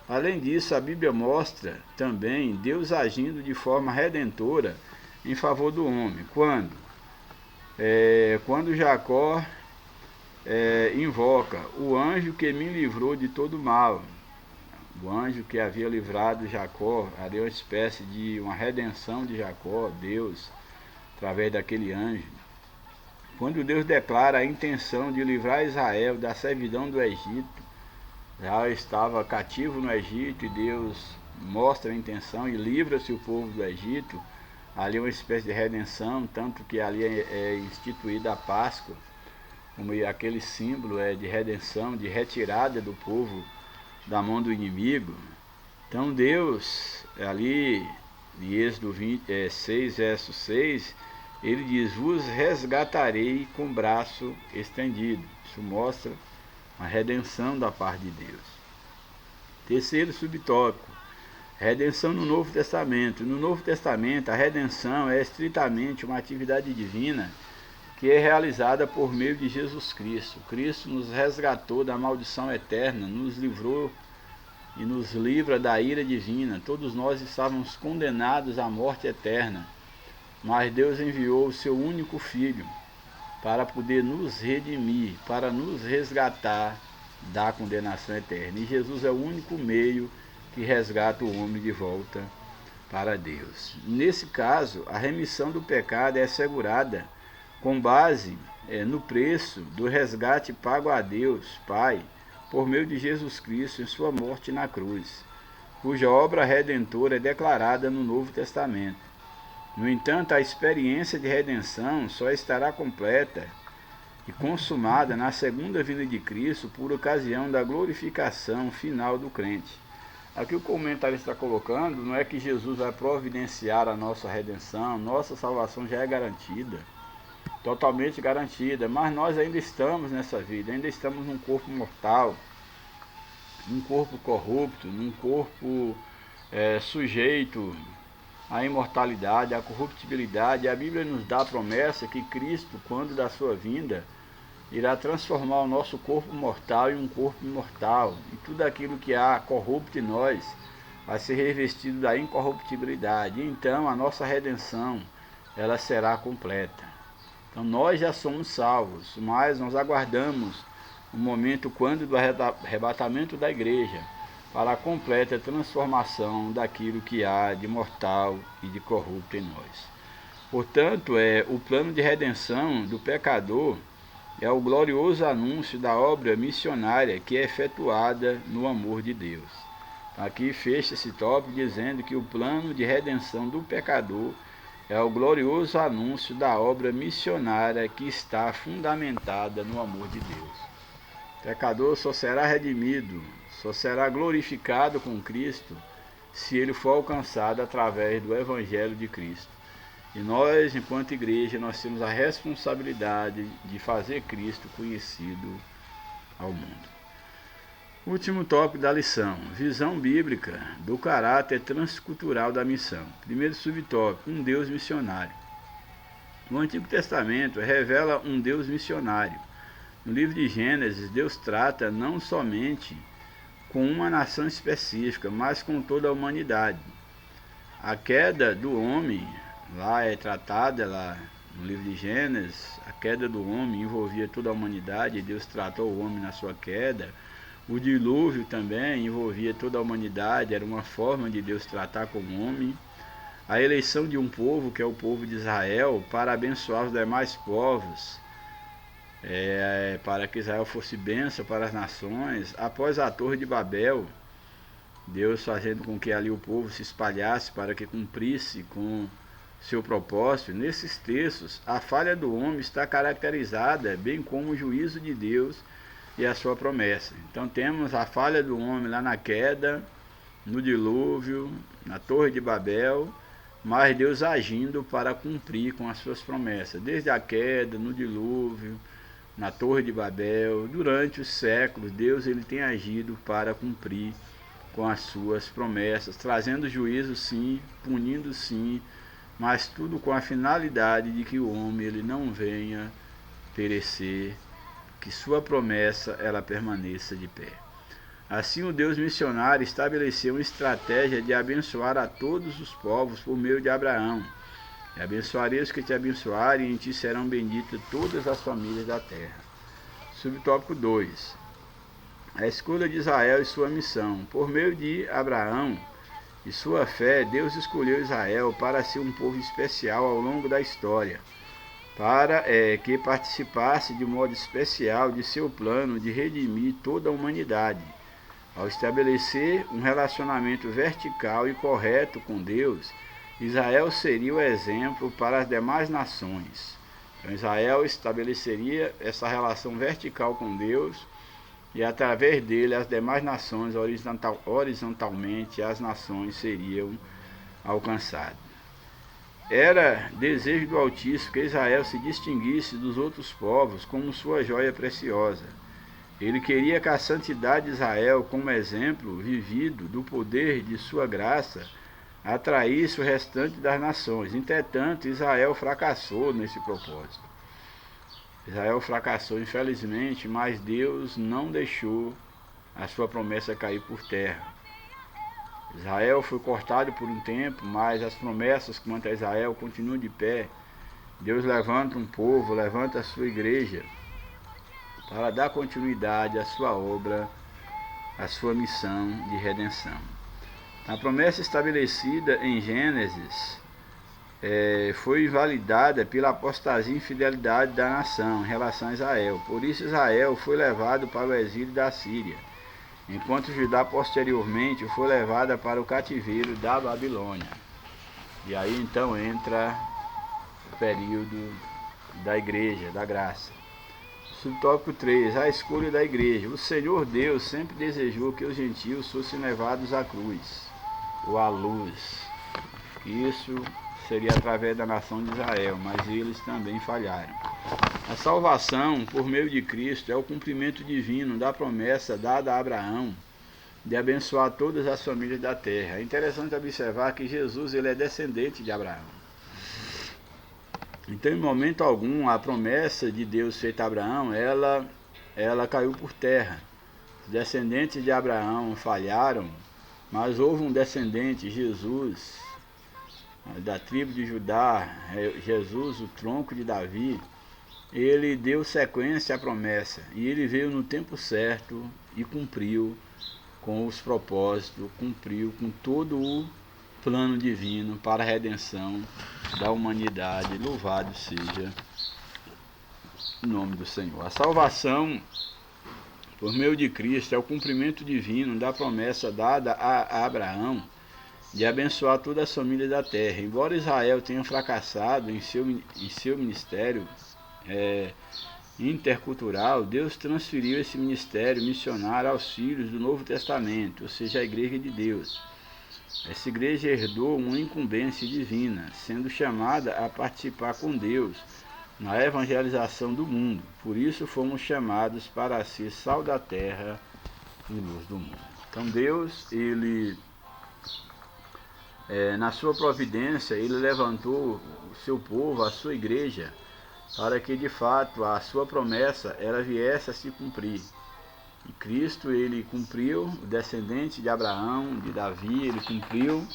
Além disso, a Bíblia mostra também Deus agindo de forma redentora em favor do homem. Quando? Quando Jacó invoca o anjo que me livrou de todo mal. O anjo que havia livrado Jacó, era uma espécie de uma redenção de Jacó, Deus, através daquele anjo. Quando Deus declara a intenção de livrar Israel da servidão do Egito, já estava cativo no Egito e Deus mostra a intenção e livra-se o povo do Egito. Ali é uma espécie de redenção, tanto que ali é instituída a Páscoa, como aquele símbolo de redenção, de retirada do povo da mão do inimigo. Então Deus, ali em Êxodo 6, verso 6, ele diz: vos resgatarei com braço estendido. Isso mostra a redenção da parte de Deus. Terceiro subtópico, redenção no Novo Testamento. No Novo Testamento, a redenção é estritamente uma atividade divina que é realizada por meio de Jesus Cristo. Cristo nos resgatou da maldição eterna, nos livrou e nos livra da ira divina. Todos nós estávamos condenados à morte eterna, mas Deus enviou o seu único Filho para poder nos redimir, para nos resgatar da condenação eterna. E Jesus é o único meio que resgata o homem de volta para Deus. Nesse caso, a remissão do pecado é assegurada com base no preço do resgate pago a Deus Pai por meio de Jesus Cristo em sua morte na cruz, cuja obra redentora é declarada no Novo Testamento. No entanto, a experiência de redenção só estará completa e consumada na segunda vinda de Cristo por ocasião da glorificação final do crente. Aqui o comentarista está colocando, não é que Jesus vai providenciar a nossa redenção, nossa salvação já é garantida, totalmente garantida, mas nós ainda estamos nessa vida, ainda estamos num corpo mortal, num corpo corrupto, num corpo sujeito à imortalidade, à corruptibilidade. A Bíblia nos dá a promessa que Cristo, quando da sua vinda, irá transformar o nosso corpo mortal em um corpo imortal, e tudo aquilo que há corrupto em nós vai ser revestido da incorruptibilidade. E então a nossa redenção, ela será completa. Então nós já somos salvos, mas nós aguardamos o momento quando do arrebatamento da igreja, para a completa transformação daquilo que há de mortal e de corrupto em nós. Portanto, o plano de redenção do pecador é o glorioso anúncio da obra missionária que é efetuada no amor de Deus. Aqui fecha esse tópico dizendo que o plano de redenção do pecador é o glorioso anúncio da obra missionária que está fundamentada no amor de Deus. O pecador só será redimido, só será glorificado com Cristo se ele for alcançado através do Evangelho de Cristo. E nós, enquanto igreja, nós temos a responsabilidade de fazer Cristo conhecido ao mundo. Último tópico da lição: visão bíblica do caráter transcultural da missão. Primeiro subtópico: um Deus missionário. O Antigo Testamento revela um Deus missionário. No livro de Gênesis, Deus trata não somente com uma nação específica, mas com toda a humanidade. A queda do homem, lá é tratada, lá no livro de Gênesis, a queda do homem envolvia toda a humanidade, e Deus tratou o homem na sua queda. O dilúvio também envolvia toda a humanidade, era uma forma de Deus tratar com o homem. A eleição de um povo, que é o povo de Israel, para abençoar os demais povos, para que Israel fosse bênção para as nações. Após a Torre de Babel, Deus fazendo com que ali o povo se espalhasse para que cumprisse com seu propósito. Nesses textos, a falha do homem está caracterizada, bem como o juízo de Deus e a sua promessa. Então temos a falha do homem lá na queda, no dilúvio, na Torre de Babel, mas Deus agindo para cumprir com as suas promessas, desde a queda, no dilúvio, na Torre de Babel, durante os séculos. Deus ele tem agido para cumprir com as suas promessas, trazendo juízo sim, punindo sim, mas tudo com a finalidade de que o homem ele não venha perecer, que sua promessa ela permaneça de pé. Assim, o Deus missionário estabeleceu uma estratégia de abençoar a todos os povos por meio de Abraão, E abençoarei os que te abençoarem, e em ti serão benditas todas as famílias da terra. Subtópico 2. A escolha de Israel e sua missão. Por meio de Abraão e sua fé, Deus escolheu Israel para ser um povo especial ao longo da história, para que participasse de modo especial de seu plano de redimir toda a humanidade. Ao estabelecer um relacionamento vertical e correto com Deus, Israel seria o exemplo para as demais nações. Então, Israel estabeleceria essa relação vertical com Deus, e através dele as demais nações, horizontalmente, as nações seriam alcançadas. Era desejo do Altíssimo que Israel se distinguisse dos outros povos como sua joia preciosa. Ele queria que a santidade de Israel, como exemplo vivido do poder de sua graça, atraísse o restante das nações. Entretanto, Israel fracassou nesse propósito. Israel fracassou, infelizmente, mas Deus não deixou a sua promessa cair por terra. Israel foi cortado por um tempo, mas as promessas quanto a Israel continuam de pé. Deus levanta um povo, levanta a sua igreja para dar continuidade à sua obra, à sua missão de redenção. A promessa estabelecida em Gênesis foi invalidada pela apostasia e infidelidade da nação em relação a Israel. Por isso Israel foi levado para o exílio da Síria, enquanto Judá posteriormente foi levada para o cativeiro da Babilônia. E aí então entra o período da igreja, da graça. Subtópico 3. A escolha da igreja. O Senhor Deus sempre desejou que os gentios fossem levados à cruz, ou à luz. Isso seria através da nação de Israel, mas eles também falharam. A salvação por meio de Cristo é o cumprimento divino da promessa dada a Abraão de abençoar todas as famílias da terra. É interessante observar que Jesus ele é descendente de Abraão. Então, em momento algum, a promessa de Deus feita a Abraão, ela caiu por terra. Os descendentes de Abraão falharam, mas houve um descendente, Jesus, da tribo de Judá, Jesus, o tronco de Davi. Ele deu sequência à promessa, e ele veio no tempo certo e cumpriu com os propósitos, cumpriu com todo o plano divino para a redenção da humanidade. Louvado seja o nome do Senhor. A salvação por meio de Cristo é o cumprimento divino da promessa dada a Abraão de abençoar toda a família da terra. Embora Israel tenha fracassado em seu ministério intercultural, Deus transferiu esse ministério missionário aos filhos do Novo Testamento, ou seja, a Igreja de Deus. Essa igreja herdou uma incumbência divina, sendo chamada a participar com Deus na evangelização do mundo. Por isso fomos chamados para ser sal da terra e luz do mundo. Então Deus, ele na sua providência, ele levantou o seu povo, a sua igreja, para que de fato a sua promessa ela viesse a se cumprir. E Cristo, ele cumpriu, o descendente de Abraão, de Davi, ele cumpriu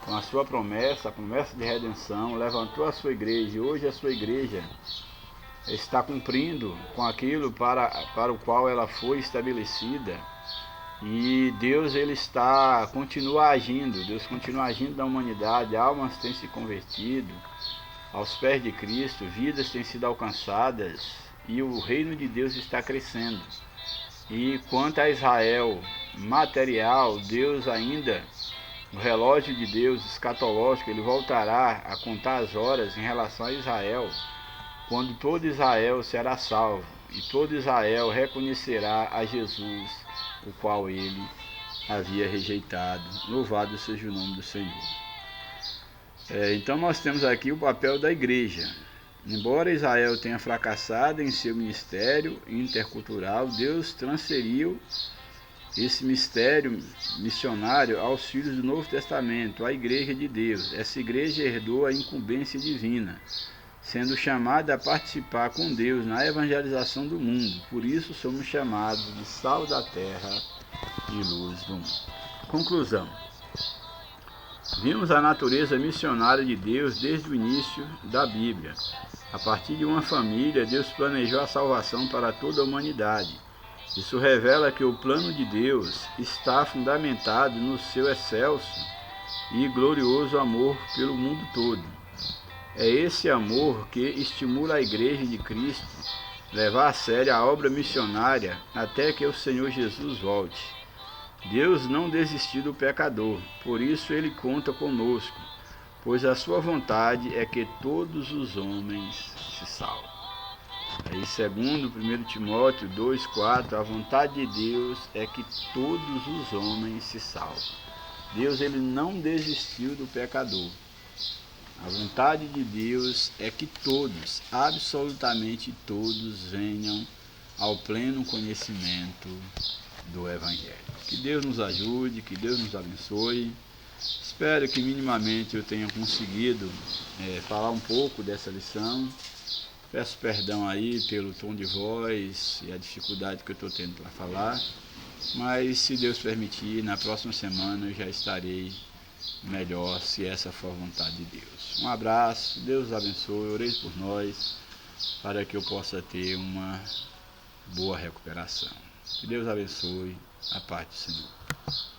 com a sua promessa, a promessa de redenção, levantou a sua igreja, e hoje a sua igreja está cumprindo com aquilo para o qual ela foi estabelecida. E Deus, ele continua agindo, Deus continua agindo na humanidade, almas têm se convertido aos pés de Cristo, vidas têm sido alcançadas, e o reino de Deus está crescendo. E quanto a Israel material, Deus ainda, o relógio de Deus escatológico, ele voltará a contar as horas em relação a Israel, quando todo Israel será salvo, e todo Israel reconhecerá a Jesus, o qual ele havia rejeitado. Louvado seja o nome do Senhor. Então nós temos aqui o papel da igreja. Embora Israel tenha fracassado em seu ministério intercultural, Deus transferiu esse mistério missionário aos filhos do Novo Testamento, à Igreja de Deus. Essa igreja herdou a incumbência divina, sendo chamada a participar com Deus na evangelização do mundo. Por isso somos chamados de sal da terra e luz do mundo. Conclusão. Vimos a natureza missionária de Deus desde o início da Bíblia. A partir de uma família, Deus planejou a salvação para toda a humanidade. Isso revela que o plano de Deus está fundamentado no seu excelso e glorioso amor pelo mundo todo. É esse amor que estimula a Igreja de Cristo a levar a sério a obra missionária até que o Senhor Jesus volte. Deus não desistiu do pecador, por isso ele conta conosco, pois a sua vontade é que todos os homens se salvem. Aí, segundo 1 Timóteo 2,4, a vontade de Deus é que todos os homens se salvem. Deus ele não desistiu do pecador. A vontade de Deus é que todos, absolutamente todos, venham ao pleno conhecimento do Evangelho. Que Deus nos ajude, que Deus nos abençoe. Espero que minimamente eu tenha conseguido falar um pouco dessa lição. Peço perdão aí pelo tom de voz e a dificuldade que eu estou tendo para falar, mas se Deus permitir, na próxima semana eu já estarei melhor, se essa for a vontade de Deus. Um abraço, Deus abençoe, orei por nós, para que eu possa ter uma boa recuperação. Que Deus abençoe, a paz do Senhor.